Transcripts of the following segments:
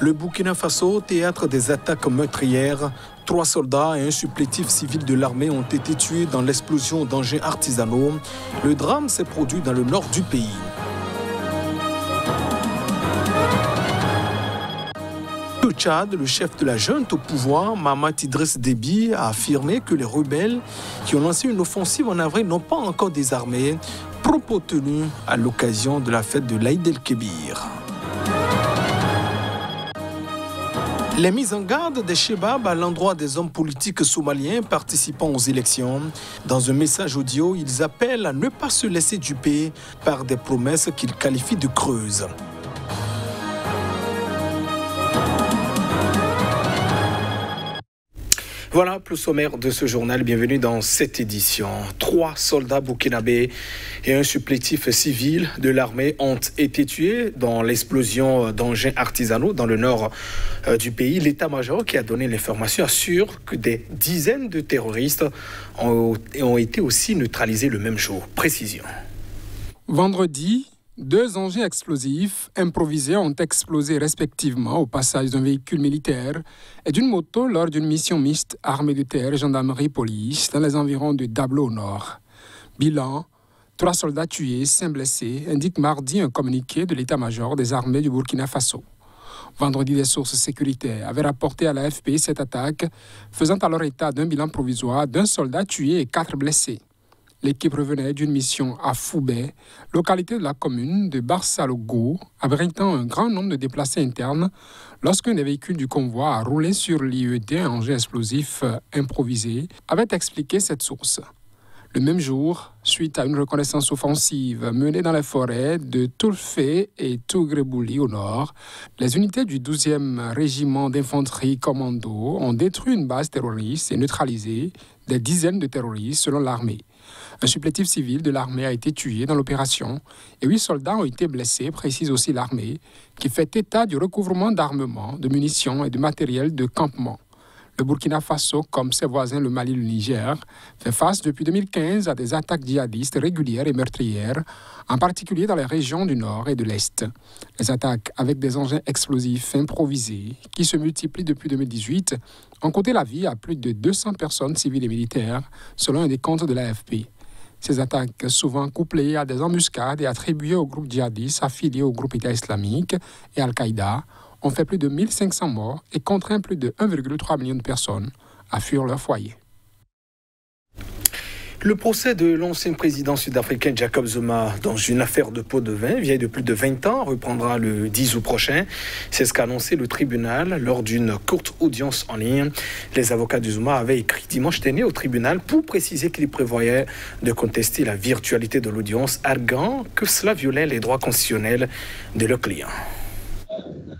Le Burkina Faso, théâtre des attaques meurtrières, 3 soldats et un supplétif civil de l'armée ont été tués dans l'explosion d'engins artisanaux. Le drame s'est produit dans le nord du pays. Au Tchad, le chef de la junte au pouvoir, Mahamat Idriss Déby, a affirmé que les rebelles qui ont lancé une offensive en avril n'ont pas encore désarmé, propos tenus à l'occasion de la fête de l'Aïd el-Kébir. Les mises en garde des Chebab à l'endroit des hommes politiques somaliens participant aux élections. Dans un message audio, ils appellent à ne pas se laisser duper par des promesses qu'ils qualifient de creuses. Voilà, plus sommaire de ce journal. Bienvenue dans cette édition. 3 soldats burkinabés et un supplétif civil de l'armée ont été tués dans l'explosion d'engins artisanaux dans le nord du pays. L'état-major qui a donné l'information assure que des dizaines de terroristes ont été aussi neutralisés le même jour. Précision. Vendredi, 2 engins explosifs improvisés ont explosé respectivement au passage d'un véhicule militaire et d'une moto lors d'une mission mixte armée de terre et gendarmerie-police dans les environs de Dablo au nord. Bilan, 3 soldats tués, 5 blessés, indique mardi un communiqué de l'état-major des armées du Burkina Faso. Vendredi, des sources sécuritaires avaient rapporté à l'AFP cette attaque, faisant alors état d'un bilan provisoire d'un soldat tué et 4 blessés. L'équipe revenait d'une mission à Foubé, localité de la commune de Barsalogo, abritant un grand nombre de déplacés internes, lorsqu'un des véhicules du convoi a roulé sur l'IED, un engin explosif improvisé, avait expliqué cette source. Le même jour, suite à une reconnaissance offensive menée dans les forêts de Toulfé et Tougrebouli au nord, les unités du 12e régiment d'infanterie commando ont détruit une base terroriste et neutralisé des dizaines de terroristes selon l'armée. Un supplétif civil de l'armée a été tué dans l'opération et 8 soldats ont été blessés, précise aussi l'armée, qui fait état du recouvrement d'armements, de munitions et de matériel de campement. Le Burkina Faso, comme ses voisins le Mali et le Niger, fait face depuis 2015 à des attaques djihadistes régulières et meurtrières, en particulier dans les régions du nord et de l'est. Les attaques avec des engins explosifs improvisés, qui se multiplient depuis 2018, ont coûté la vie à plus de 200 personnes civiles et militaires, selon un décompte de l'AFP. Ces attaques, souvent couplées à des embuscades et attribuées aux groupes djihadistes affiliés au groupe État islamique et Al-Qaïda, ont fait plus de 1500 morts et contraint plus de 1,3 million de personnes à fuir leur foyer. Le procès de l'ancien président sud-africain Jacob Zuma dans une affaire de pot de vin vieille de plus de 20 ans reprendra le 10 août prochain. C'est ce qu'a annoncé le tribunal lors d'une courte audience en ligne. Les avocats de Zuma avaient écrit dimanche dernier au tribunal pour préciser qu'ils prévoyaient de contester la virtualité de l'audience, arguant que cela violait les droits constitutionnels de leur client.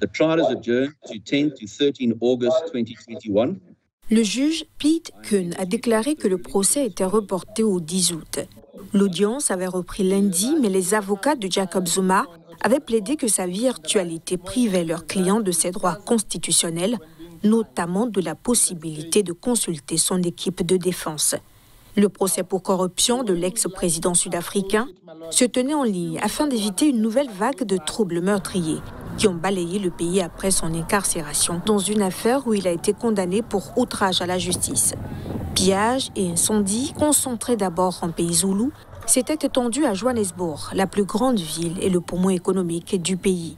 The trial is adjourned to 10 to 13 August 2021. Le juge Pete Kuhn a déclaré que le procès était reporté au 10 août. L'audience avait repris lundi, mais les avocats de Jacob Zuma avaient plaidé que sa virtualité privait leurs clients de ses droits constitutionnels, notamment de la possibilité de consulter son équipe de défense. Le procès pour corruption de l'ex-président sud-africain se tenait en ligne afin d'éviter une nouvelle vague de troubles meurtriers qui ont balayé le pays après son incarcération dans une affaire où il a été condamné pour outrage à la justice. Pillage et incendie, concentrés d'abord en pays zoulou, s'étaient étendus à Johannesburg, la plus grande ville et le poumon économique du pays.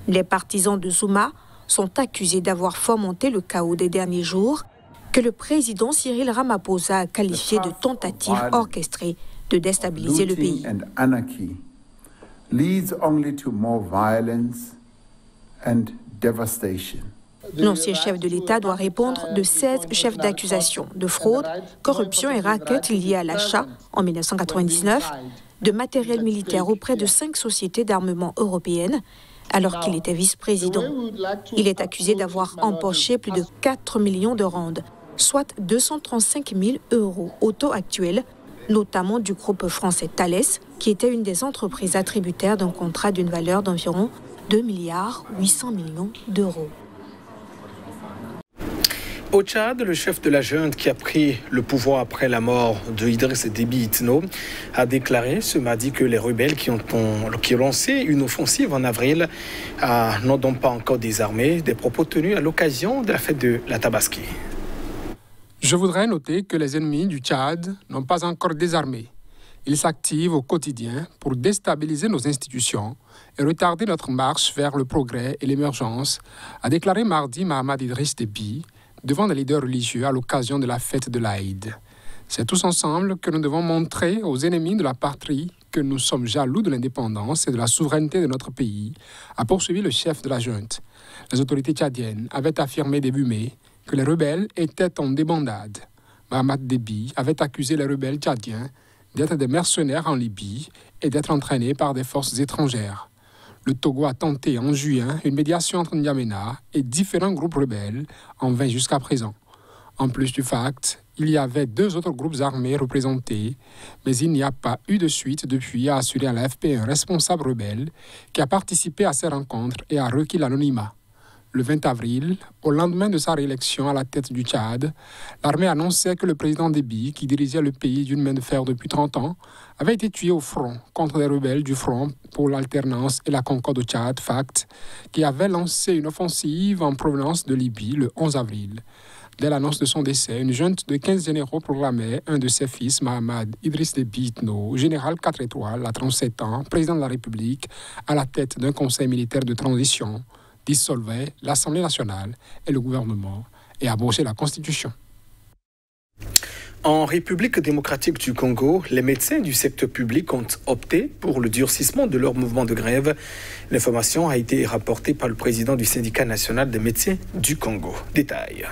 Les partisans de Zuma sont accusés d'avoir fomenté le chaos des derniers jours que le président Cyril Ramaphosa a qualifié de tentative orchestrée de déstabiliser le pays. L'ancien chef de l'État doit répondre de 16 chefs d'accusation de fraude, corruption et racket liés à l'achat, en 1999, de matériel militaire auprès de 5 sociétés d'armement européennes, alors qu'il était vice-président. Il est accusé d'avoir empoché plus de 4 millions de rand, soit 235 000 € au taux actuel, notamment du groupe français Thales, qui était une des entreprises attributaires d'un contrat d'une valeur d'environ 2,8 milliards d'euros. Au Tchad, le chef de la junte qui a pris le pouvoir après la mort de Idriss Déby Itno a déclaré ce mardi que les rebelles qui ont lancé une offensive en avril n'ont donc pas encore désarmé, des propos tenus à l'occasion de la fête de la Tabaski. Je voudrais noter que les ennemis du Tchad n'ont pas encore désarmé. Ils s'activent au quotidien pour déstabiliser nos institutions et retarder notre marche vers le progrès et l'émergence, a déclaré mardi Mahamad Idriss Déby devant des leaders religieux à l'occasion de la fête de l'Aïd. C'est tous ensemble que nous devons montrer aux ennemis de la patrie que nous sommes jaloux de l'indépendance et de la souveraineté de notre pays, a poursuivi le chef de la junte. Les autorités tchadiennes avaient affirmé début mai que les rebelles étaient en débandade. Mahamad Déby avait accusé les rebelles tchadiens d'être des mercenaires en Libye et d'être entraînés par des forces étrangères. Le Togo a tenté en juin une médiation entre N'Djamena et différents groupes rebelles, en vain jusqu'à présent. En plus du fait, il y avait 2 autres groupes armés représentés, mais il n'y a pas eu de suite depuis, a assuré à l'AFP un responsable rebelle qui a participé à ces rencontres et a requis l'anonymat. Le 20 avril, au lendemain de sa réélection à la tête du Tchad, l'armée annonçait que le président Déby, qui dirigeait le pays d'une main de fer depuis 30 ans, avait été tué au front contre les rebelles du Front pour l'alternance et la concorde au Tchad, FACT, qui avait lancé une offensive en provenance de Libye le 11 avril. Dès l'annonce de son décès, une junte de 15 généraux proclamait un de ses fils, Mahamad Idriss Déby Itno, général 4 étoiles à 37 ans, président de la République, à la tête d'un conseil militaire de transition, dissolvait l'Assemblée nationale et le gouvernement et abrogeait la Constitution. En République démocratique du Congo, les médecins du secteur public ont opté pour le durcissement de leur mouvement de grève. L'information a été rapportée par le président du syndicat national des médecins du Congo. Détail.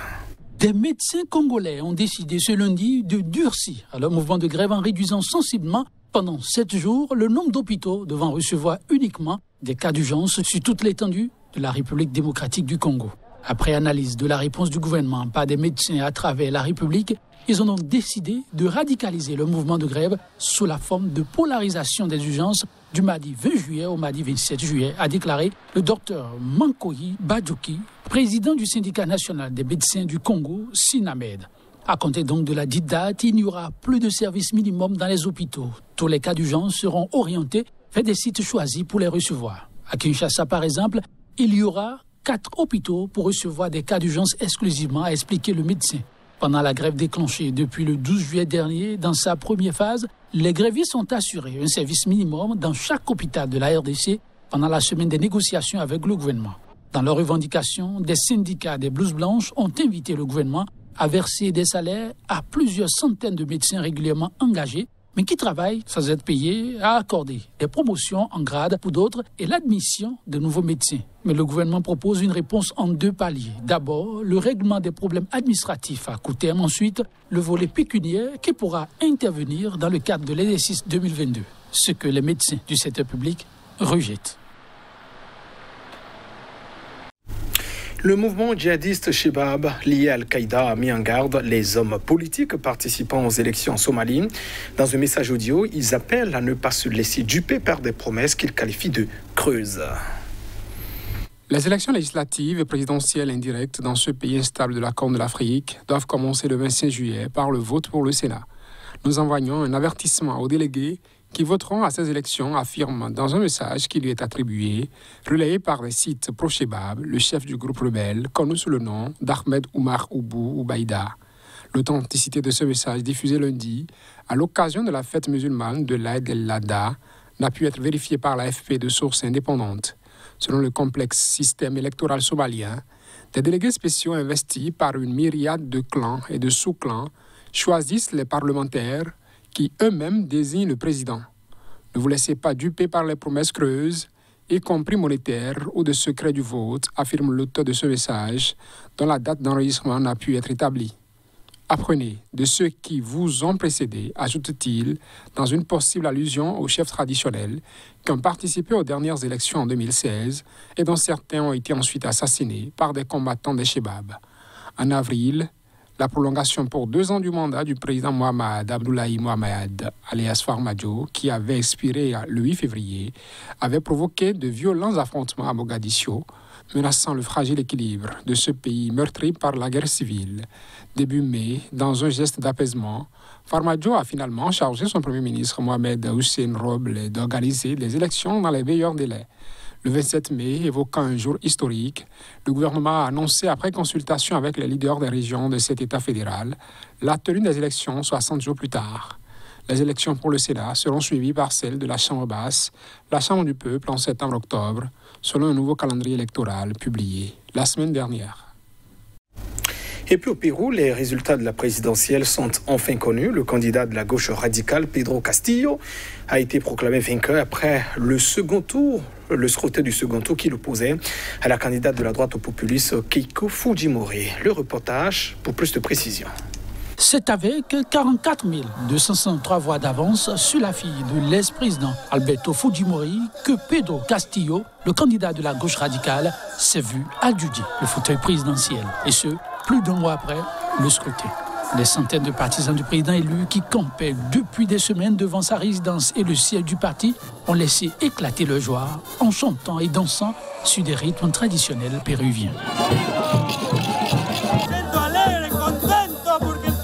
Des médecins congolais ont décidé ce lundi de durcir leur mouvement de grève en réduisant sensiblement pendant 7 jours le nombre d'hôpitaux devant recevoir uniquement des cas d'urgence sur toute l'étendue de la République démocratique du Congo. Après analyse de la réponse du gouvernement par des médecins à travers la République, ils ont donc décidé de radicaliser le mouvement de grève sous la forme de polarisation des urgences du mardi 20 juillet au mardi 27 juillet, a déclaré le docteur Mankoyi Badjouki, président du syndicat national des médecins du Congo, SINAMED. À compter donc de la dite date, il n'y aura plus de service minimum dans les hôpitaux. Tous les cas d'urgence seront orientés vers des sites choisis pour les recevoir. À Kinshasa, par exemple, il y aura 4 hôpitaux pour recevoir des cas d'urgence exclusivement, a expliqué le médecin. Pendant la grève déclenchée depuis le 12 juillet dernier, dans sa première phase, les grévistes ont assuré un service minimum dans chaque hôpital de la RDC pendant la semaine des négociations avec le gouvernement. Dans leurs revendications, des syndicats des blouses blanches ont invité le gouvernement à verser des salaires à plusieurs centaines de médecins régulièrement engagés, mais qui travaillent sans être payés, à accorder des promotions en grade pour d'autres et l'admission de nouveaux médecins. Mais le gouvernement propose une réponse en 2 paliers. D'abord, le règlement des problèmes administratifs à court terme. Ensuite, le volet pécuniaire qui pourra intervenir dans le cadre de l'exercice 2022, ce que les médecins du secteur public rejettent. Le mouvement djihadiste Shebab, lié à Al-Qaïda, a mis en garde les hommes politiques participant aux élections en Somalie. Dans un message audio, ils appellent à ne pas se laisser duper par des promesses qu'ils qualifient de creuses. Les élections législatives et présidentielles indirectes dans ce pays instable de la Corne de l'Afrique doivent commencer le 25 juillet par le vote pour le Sénat. Nous envoyons un avertissement aux délégués qui voteront à ces élections, affirme dans un message qui lui est attribué, relayé par les sites pro-Shebab, le chef du groupe rebelle, connu sous le nom d'Ahmed Oumar Oubou Oubaïda. L'authenticité de ce message diffusé lundi, à l'occasion de la fête musulmane de l'Aïd el-Adha, n'a pu être vérifiée par l'AFP de sources indépendantes. Selon le complexe système électoral somalien, des délégués spéciaux investis par une myriade de clans et de sous-clans choisissent les parlementaires qui eux-mêmes désignent le président. Ne vous laissez pas duper par les promesses creuses, y compris monétaires ou de secret du vote, affirme l'auteur de ce message, dont la date d'enregistrement n'a pu être établie. Apprenez de ceux qui vous ont précédé, ajoute-t-il, dans une possible allusion aux chefs traditionnels qui ont participé aux dernières élections en 2016 et dont certains ont été ensuite assassinés par des combattants des Shebab. En avril, la prolongation pour 2 ans du mandat du président Mohamed Abdoulaye Mohamed, alias Farmajo, qui avait expiré le 8 février, avait provoqué de violents affrontements à Mogadiscio, menaçant le fragile équilibre de ce pays meurtri par la guerre civile. Début mai, dans un geste d'apaisement, Farmajo a finalement chargé son Premier ministre Mohamed Hussein Roble d'organiser les élections dans les meilleurs délais. Le 27 mai, évoquant un jour historique, le gouvernement a annoncé, après consultation avec les leaders des régions de cet État fédéral, la tenue des élections 60 jours plus tard. Les élections pour le Sénat seront suivies par celles de la Chambre basse, la Chambre du peuple en septembre-octobre, selon un nouveau calendrier électoral publié la semaine dernière. Et puis au Pérou, les résultats de la présidentielle sont enfin connus. Le candidat de la gauche radicale, Pedro Castillo, a été proclamé vainqueur après le second tour, le scrutin du second tour qui l'opposait à la candidate de la droite au populiste Keiko Fujimori. Le reportage pour plus de précision. C'est avec 44 263 voix d'avance sur la fille de l'ex-président Alberto Fujimori que Pedro Castillo, le candidat de la gauche radicale, s'est vu adjuger le fauteuil présidentiel. Et ce, plus d'un mois après le scrutin. Des centaines de partisans du président élu qui campaient depuis des semaines devant sa résidence et le siège du parti ont laissé éclater leur joie en chantant et dansant sur des rythmes traditionnels péruviens.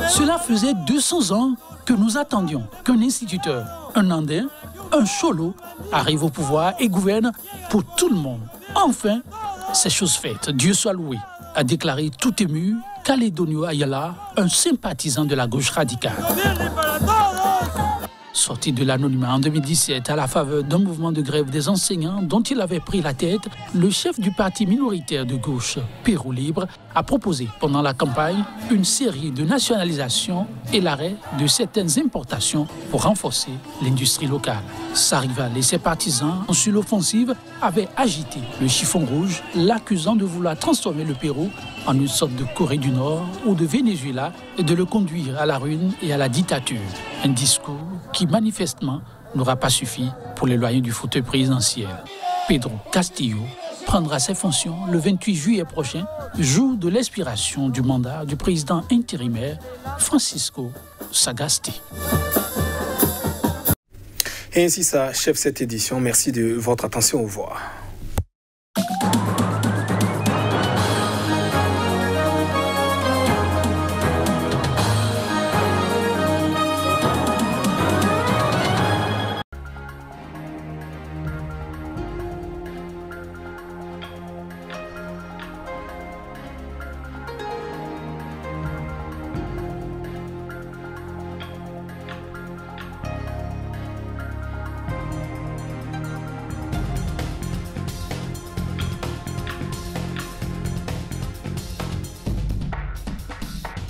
Cela faisait 200 ans que nous attendions qu'un instituteur, un andin, un cholo arrive au pouvoir et gouverne pour tout le monde. Enfin, c'est chose faite, Dieu soit loué, a déclaré tout ému Caledonio Ayala, un sympathisant de la gauche radicale. Sorti de l'anonymat en 2017 à la faveur d'un mouvement de grève des enseignants dont il avait pris la tête, le chef du parti minoritaire de gauche, Pérou Libre, a proposé pendant la campagne une série de nationalisations et l'arrêt de certaines importations pour renforcer l'industrie locale. Sa rivale et ses partisans, sur l'offensive, avaient agité le chiffon rouge, l'accusant de vouloir transformer le Pérou en une sorte de Corée du Nord ou de Venezuela et de le conduire à la ruine et à la dictature. Un discours qui manifestement n'aura pas suffi pour l'éloigner du fauteuil présidentiel. Pedro Castillo prendra ses fonctions le 28 juillet prochain, jour de l'expiration du mandat du président intérimaire Francisco Sagasti. Et ainsi s'achève cette édition. Merci de votre attention. Au revoir.